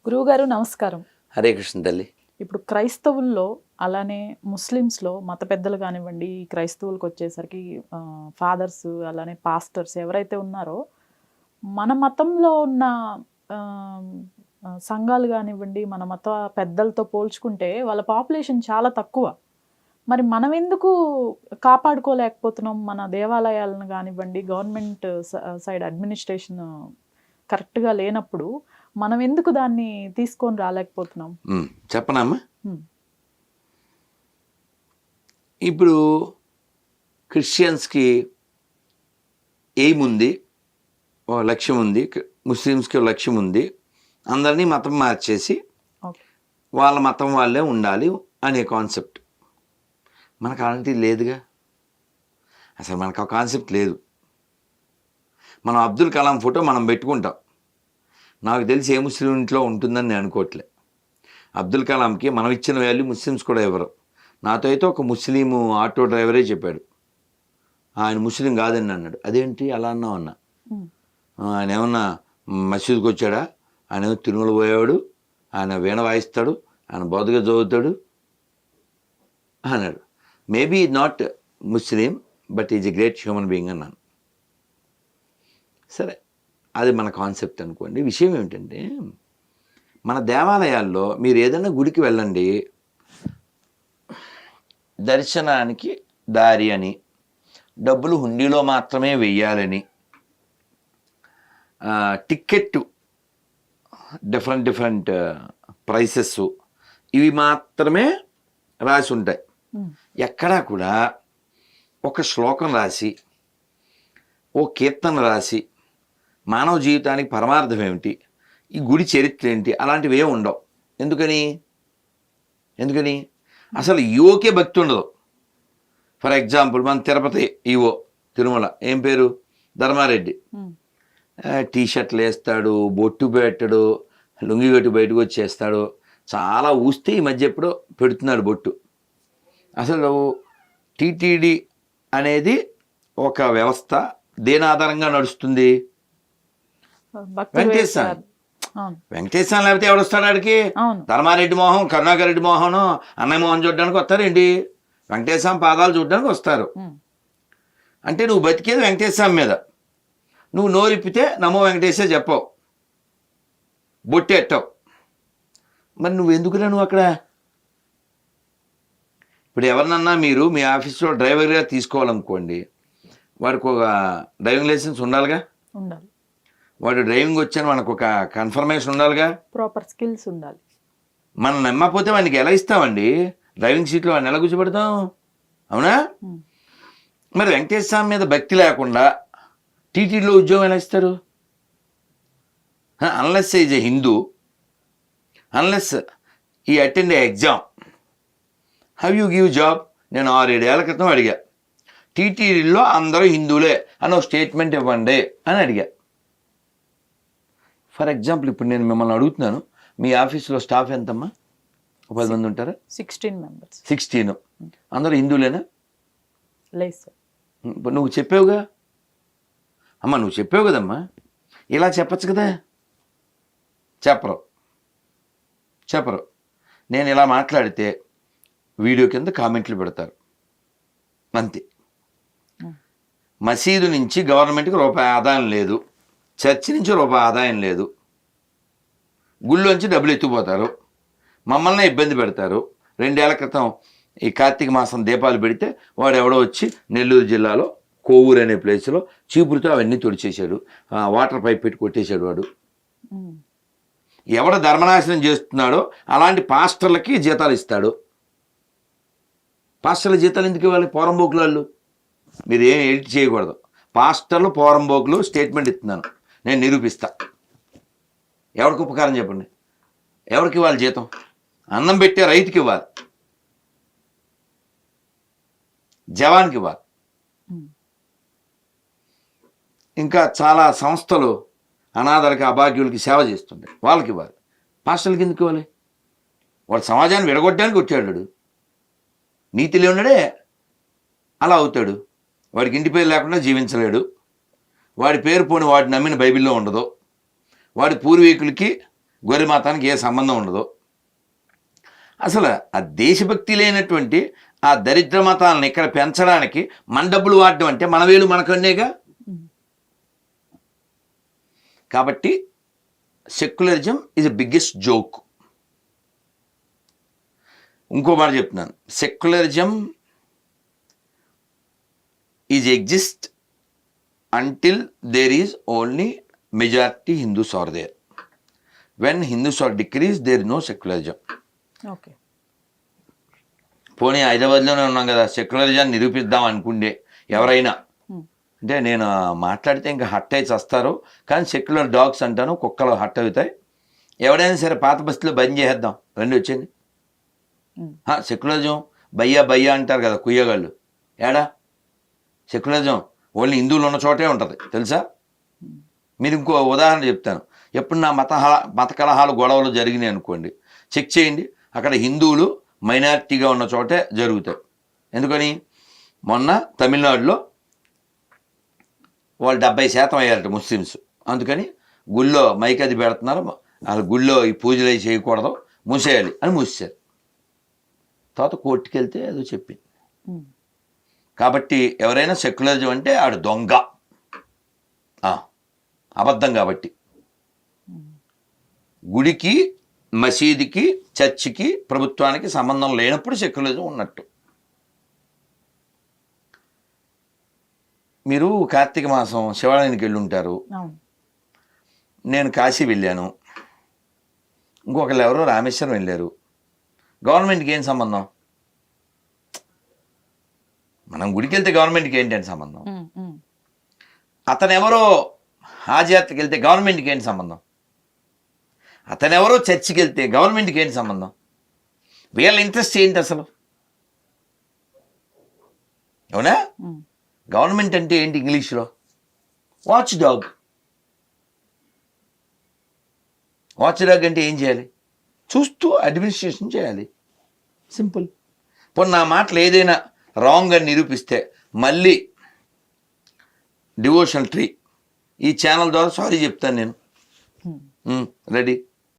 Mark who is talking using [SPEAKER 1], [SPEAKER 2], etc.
[SPEAKER 1] గురువుగారు నమస్కారం.
[SPEAKER 2] హరే కృష్ణ తల్లి.
[SPEAKER 1] ఇప్పుడు క్రైస్తవుల్లో అలానే ముస్లిమ్స్‌లో మత పెద్దలు కానివ్వండి, ఈ క్రైస్తవులకు వచ్చేసరికి ఫాదర్స్ అలానే పాస్టర్స్ ఎవరైతే ఉన్నారో, మన మతంలో ఉన్న ఆహ్, సంఘాలు కానివ్వండి, మన మత పెద్దలతో పోల్చుకుంటే వాళ్ళ పాపులేషన్ చాలా తక్కువ. మరి మనం ఎందుకు కాపాడుకోలేకపోతున్నాం? మన దేవాలయాలను కానివ్వండి, గవర్నమెంట్ సైడ్ అడ్మినిస్ట్రేషన్ కరెక్ట్‌గా లేనప్పుడు మనం ఎందుకు దాన్ని తీసుకొని రాలేకపోతున్నాం?
[SPEAKER 2] చెప్పనమ్మా. ఇప్పుడు క్రిస్టియన్స్కి ఎయిమ్ ఉంది, ఓ లక్ష్యం ఉంది. ముస్లిమ్స్కి ఒక లక్ష్యం ఉంది. అందరినీ మతం మార్చేసి
[SPEAKER 1] ఓకే.
[SPEAKER 2] వాళ్ళ మతం వాళ్ళే ఉండాలి అనే కాన్సెప్ట్. మనకు అలాంటిది లేదుగా. అసలు మనకు ఆ కాన్సెప్ట్ లేదు. మనం అబ్దుల్ కలాం ఫోటో మనం పెట్టుకుంటాం. నాకు తెలిసి ఏ ముస్లిం ఇంట్లో ఉంటుందని నేను అనుకోవట్లే. అబ్దుల్ కలాంకి మనం ఇచ్చిన వాల్యూ ముస్లిమ్స్ కూడా ఎవరు. నాతో అయితే ఒక ముస్లిం ఆటో డ్రైవరే చెప్పాడు, ఆయన ముస్లిం కాదని అన్నాడు. అదేంటి అలా అన్నావు అన్నా. ఆయన ఏమన్నా మసీదుకి వచ్చాడా? ఆయన ఏమో తిరుమల పోయేవాడు, ఆయన వీణ వాయిస్తాడు, ఆయన బోధగా చదువుతాడు అన్నాడు. Maybe not Muslim but is a great human being అన్నాను. సరే, అది మన కాన్సెప్ట్ అనుకోండి. విషయం ఏమిటంటే, మన దేవాలయాల్లో మీరు ఏదైనా గుడికి వెళ్ళండి, దర్శనానికి దారి అని, డబ్బులు హుండీలో మాత్రమే వెయ్యాలని, టికెట్ డిఫరెంట్ ప్రైసెస్ ఇవి మాత్రమే రాసి ఉంటాయి. ఎక్కడా కూడా ఒక శ్లోకం రాసి, ఓ కీర్తన రాసి, మానవ జీవితానికి పరమార్థం ఏమిటి, ఈ గుడి చరిత్ర ఏంటి, అలాంటివి ఏమి ఉండవు. ఎందుకని అసలు ఈవోకే భక్తి ఉండదు. ఫర్ ఎగ్జాంపుల్ మన తిరుపతి ఈవో తిరుమల ఏం పేరు, ధర్మారెడ్డి. టీ షర్ట్లు వేస్తాడు, బొట్టు పెట్టడు, లుంగి కట్టి బయటకు వచ్చేస్తాడు. చాలా ఊస్తే ఈ మధ్య ఎప్పుడో పెడుతున్నాడు బొట్టు. అసలు టీటీడీ అనేది ఒక వ్యవస్థ దేని ఆధారంగా నడుస్తుంది? వెంకటేశ్వర లేకపోతే ఎవడు వస్తాడు ఆడికి? ధర్మారెడ్డి మోహన్, కరుణాకర్ రెడ్డి మోహన్, అన్నయ్య మోహన్ చూడడానికి వస్తారేంటి? వెంకటేశ్వర పాదాలు చూడడానికి వస్తారు. అంటే నువ్వు బతికేది వెంకటేశ్వర మీద. నువ్వు నోరిప్పితే నమో వెంకటేశ్వర చెప్పవు, బొట్టి ఎట్టవు. మరి నువ్వు ఎందుకురా నువ్వు అక్కడ? ఇప్పుడు ఎవరినన్నా మీరు మీ ఆఫీస్లో డ్రైవర్గా తీసుకోవాలనుకోండి, వాడికి ఒక డ్రైవింగ్ లైసెన్స్ ఉండాలిగా.
[SPEAKER 1] ఉండాలి.
[SPEAKER 2] వాడు డ్రైవింగ్ వచ్చాను మనకు ఒక కన్ఫర్మేషన్ ఉండాలిగా.
[SPEAKER 1] ప్రాపర్ స్కిల్స్ ఉండాలి.
[SPEAKER 2] మనం నమ్మకపోతే వాడికి ఎలా ఇస్తామండి? డ్రైవింగ్ సీట్లో వాడిని ఎలా కూర్చోబెడతాం? అవునా? మరి వెంకటేశ్వర మీద భక్తి లేకుండా టీటీడీలో ఉద్యోగం ఎలా ఇస్తారు? Unless is a Hindu, unless he attend exam, have you give job? నేను 6-7 ఏళ్ల క్రితం అడిగా, టీటీడీలో అందరూ హిందువులే అని ఒక స్టేట్మెంట్ ఇవ్వండి అని అడిగా. ఫర్ ఎగ్జాంపుల్ ఇప్పుడు నేను మిమ్మల్ని అడుగుతున్నాను, మీ ఆఫీస్లో స్టాఫ్ ఎంతమ్మా? 10 మంది ఉంటారా?
[SPEAKER 1] 16 మెంబర్స్.
[SPEAKER 2] 16 అందరూ హిందువులేనా?
[SPEAKER 1] లేదు సార్.
[SPEAKER 2] ఇప్పుడు నువ్వు చెప్పావుగా అమ్మా, నువ్వు చెప్పావు కదమ్మా, ఇలా చెప్పచ్చు కదా. చెప్పరు. నేను ఇలా మాట్లాడితే వీడియో కింద కామెంట్లు పెడతారు, అంతే. మసీదు నుంచి గవర్నమెంట్కి రూపాయి ఆదాయం లేదు, చర్చి నుంచి రూపాయి ఆదాయం లేదు, గుళ్ళోంచి డబ్బులు ఎత్తుకుపోతారు, మమ్మల్ని ఇబ్బంది పెడతారు. 2 ఏళ్ల క్రితం ఈ కార్తీక మాసం దీపాలు పెడితే వాడు ఎవడో వచ్చి నెల్లూరు జిల్లాలో కోవూరు అనే ప్లేస్లో చీపురుతో అవన్నీ తుడిచేశాడు, వాటర్ పైప్ పెట్టి కొట్టేశాడు. వాడు ఎవడ ధర్మనాశనం చేస్తున్నాడో అలాంటి పాస్టర్లకి జీతాలు ఇస్తాడు. పాస్టర్ల జీతాలు ఎందుకు ఇవ్వాలి? పోరంబోకులు వాళ్ళు. మీరు ఏం ఎడిట్ చేయకూడదు. పాస్టర్లు పోరంబోకులు స్టేట్మెంట్ ఇస్తున్నాను, నేను నిరూపిస్తా. ఎవరికి ఉపకారం చెప్పండి? ఎవరికి ఇవ్వాలి జీతం? అన్నం పెట్టే రైతుకి ఇవ్వాలి, జవాన్కి ఇవ్వాలి. ఇంకా చాలా సంస్థలు అనాథలకి అభాగ్యులకి సేవ చేస్తుంటాయి, వాళ్ళకి ఇవ్వాలి. పాస్టర్లకి ఎందుకు ఇవ్వాలి? వాడు సమాజాన్ని విడగొట్టడానికి వచ్చాడు, నీతి లేనివాడే అలా అవుతాడు. వాడికి ఇంటి పేరు లేకుండా జీవించలేడు, వాడి పేరు పోని వాడు నమ్మిన బైబిల్లో ఉండదు, వాడి పూర్వీకులకి గొర్రె మతానికి ఏ సంబంధం ఉండదు. అసలు ఆ దేశభక్తి లేనటువంటి ఆ దరిద్ర మతాలను ఇక్కడ పెంచడానికి మన డబ్బులు వాడడం అంటే మన వేలు మనకన్నేగా. కాబట్టి secularism is the biggest joke. ఇంకో మాట చెప్తున్నాను, secularism is exist until there is only majority Hindus are there. When Hindus are decreased, there is no secularism.
[SPEAKER 1] Okay.
[SPEAKER 2] పోనీ హైదరాబాద్లోనే ఉన్నాం కదా, సెక్యులరిజాన్ని నిరూపిద్దాం అనుకుంటే ఎవరైనా అంటే నేను మాట్లాడితే ఇంకా హట్ అయి వస్తారు, కానీ సెక్యులర్ డాగ్స్ అంటాను, కుక్కలు హట్ అవుతాయి. ఎవడైనా సరే పాత బస్తీలో బంద్ చేసేద్దాం రండి వచ్చింది. సెక్యులరిజం బయ్యా బయ్యా అంటారు కదా కుయ్యగాళ్ళు, ఏడా సెక్యులరిజం ఓన్లీ హిందువులు ఉన్న చోటే ఉంటుంది తెలుసా. మీరు ఇంకో ఉదాహరణ చెప్తాను, ఎప్పుడు నా మత కలహాలు గొడవలు జరిగినాయి అనుకోండి, చెక్ చేయండి, అక్కడ హిందువులు మైనారిటీగా ఉన్న చోటే జరుగుతాయి. ఎందుకని మొన్న తమిళనాడులో వాళ్ళు 70% అయ్యారట ముస్లిమ్స్, అందుకని గుళ్ళో మైక్ అది పెడుతున్నారు, వాళ్ళ గుళ్ళో ఈ పూజలు అవి చేయకూడదు మూసేయాలి అని మూసేశారు. తర్వాత కోర్టుకి వెళ్తే ఏదో చెప్పింది. కాబట్టి ఎవరైనా సెక్యులరిజం అంటే ఆడు దొంగ, అబద్ధం. కాబట్టి గుడికి మసీదుకి చర్చికి ప్రభుత్వానికి సంబంధం లేనప్పుడు సెక్యులరిజం ఉన్నట్టు. మీరు కార్తీక మాసం శివాలయానికి వెళ్ళి ఉంటారు, నేను కాశీ వెళ్ళాను, ఇంకొకళ్ళు ఎవరో రామేశ్వరం వెళ్ళారు. గవర్నమెంట్కి ఏం సంబంధం? మనం గుడికి వెళ్తే గవర్నమెంట్కి ఏంటంటే సంబంధం? అతను ఎవరో హాజయాత్రకి వెళ్తే గవర్నమెంట్కి ఏంటి సంబంధం? అతను ఎవరో చర్చికి వెళ్తే గవర్నమెంట్కి ఏంటి సంబంధం? వీళ్ళ ఇంట్రెస్ట్ ఏంటి అసలు? అవునా? గవర్నమెంట్ అంటే ఏంటి ఇంగ్లీష్లో? Watch dog. వాచ్ డాగ్ అంటే ఏం చేయాలి? చూస్తూ అడ్మినిస్ట్రేషన్ చేయాలి, సింపుల్. పోనీ నా మాటలు ఏదైనా రాంగ్ అని నిరూపిస్తే మళ్ళీ డివోషనల్ ట్రీ ఈ ఛానల్ ద్వారా సారీ చెప్తాను నేను. రెడీ.